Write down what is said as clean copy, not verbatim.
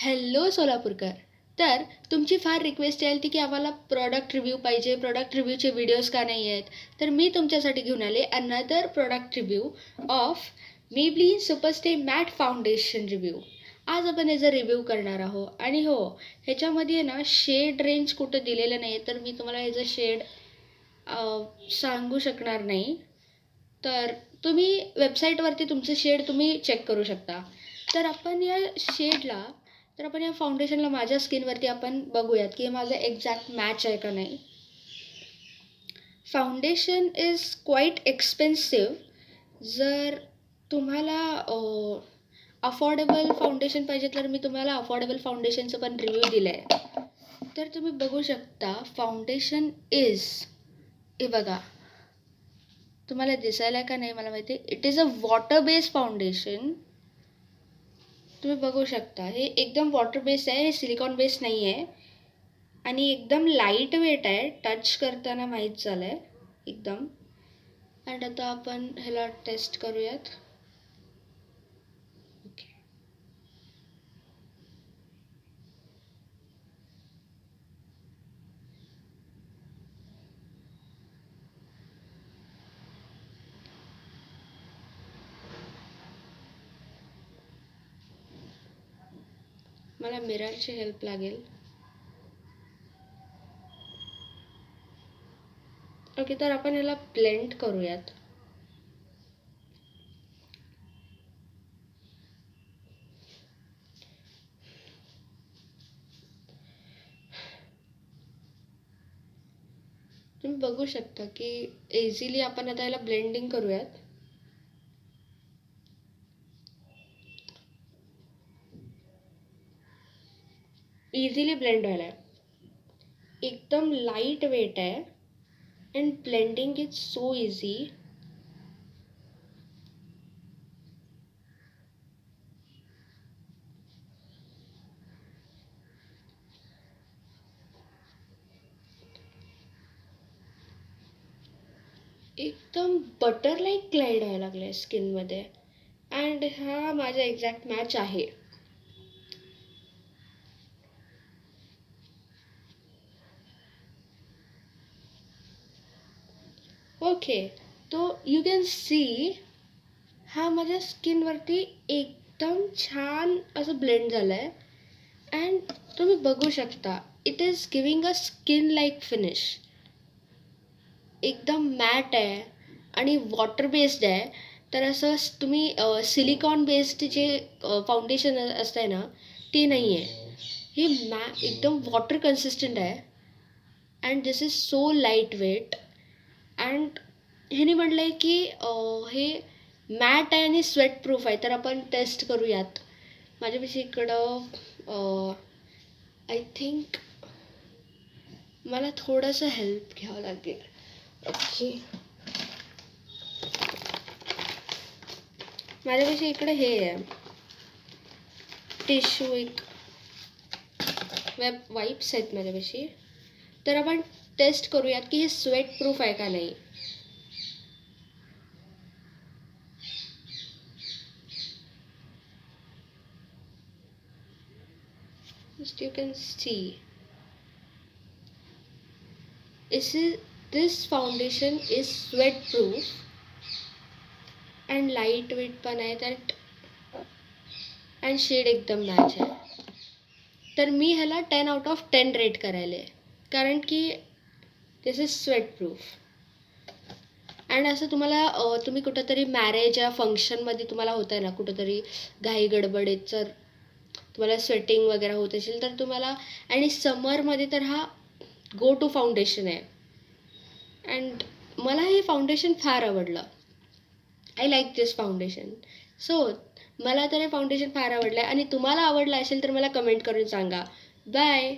Hello Solapurkar. तर तुमची फार रिक्वेस्ट यायला होती की आम्हाला प्रॉडक्ट रिव्ह्यू पाहिजे, प्रॉडक्ट रिव्ह्यूचे व्हिडिओज का नाही आहेत. तर मी तुमच्यासाठी घेऊन आले another product review of Maybelline superstay matte foundation review. आज आपण याचा रिव्ह्यू करणार आहोत. आणि हो, ह्याच्यामध्ये ना शेड रेंज कुठं दिलेलं नाही आहे, तर मी तुम्हाला ह्याचं शेड सांगू शकणार नाही. तर तुम्ही वेबसाईटवरती तुमचं शेड तुम्ही चेक करू शकता. तर आपण या शेडला आपण या फाउंडेशनला माझ्या स्किनवरती आपण बघूयात की हे माझं एक्झॅक्ट मॅच आहे का नाही. Foundation is quite expensive. जर तुम्हाला अफोर्डेबल फाउंडेशन पाहिजे तर मी तुम्हाला अफोर्डेबल फाउंडेशनचं पण रिव्ह्यू दिलं आहे. तर तुम्ही बघू शकता फाउंडेशन इज, हे बघा तुम्हाला दिसायला का नाही मला माहिती. It is a water based foundation. तुम्ही बघू शकता हे एकदम वॉटर बेस्ड आहे, हे सिलिकॉन बेस्ड नाही आहे. आणि एकदम लाईट वेट आहे, टच करताना माहीत झालं आहे एकदम. आणि आता आपण ह्याला टेस्ट करूयात. ओके, मला मिररची हेल्प लागेल. ओके, तर आपण ह्याला ब्लेंड करूयात. तुम्ही बघू शकता की इझिली आपण आता ह्याला ब्लेंडिंग करूयात. इझिली ब्लेंड व्हायला आहे, एकदम लाईट वेट आहे. And blending is so easy. एकदम बटर लाईक ग्लाईड व्हायला लागलं आहे स्किनमध्ये. अँड हा माझा एक्झॅक्ट मॅच आहे. ओके, तो यू कॅन सी हा माझ्या स्किनवरती एकदम छान असं ब्लेंड झालं आहे. अँड तुम्ही बघू शकता it is giving a skin like finish. एकदम मॅट आहे आणि वॉटर बेस्ड आहे. तर असं तुम्ही सिलिकॉन बेस्ड जे फाउंडेशन असतं ना ते नाही आहे. हे एकदम वॉटर कन्सिस्टंट आहे. And this is so light weight. And ह्याने म्हटलं आहे की हे मॅट आहे आणि स्वेट प्रूफ आहे. तर आपण टेस्ट करूयात. माझ्यापाशी इकडं आय थिंक मला थोडंसं हेल्प घ्यावं लागेल. ओके, माझ्यापाशी इकडे हे आहे टिश्यू, एक वाईप्स आहेत माझ्यापाशी. तर आपण टेस्ट करूयात की हे स्वेट प्रूफ आहे का नाही. Just you can see this foundation is sweat proof and light weight पण आहे त्यात. अँड शेड एकदम मॅच आहे. तर मी ह्याला 10/10 रेट करायला आहे, कारण की दिस इज स्वेट प्रूफ. अँड असं तुम्हाला तुम्ही कुठंतरी मॅरेज या फंक्शनमध्ये तुम्हाला होत आहे ना, कुठंतरी घाई गडबडीत जर तुम्हाला स्वेटिंग वगैरे होत असेल तर तुम्हाला, आणि समरमध्ये तर हा गो टू फाउंडेशन आहे. अँड मला हे फाउंडेशन फार आवडलं. I like this foundation. So मला तर हे फाउंडेशन फार आवडलं आहे. आणि तुम्हाला आवडलं असेल तर मला कमेंट करून सांगा. बाय.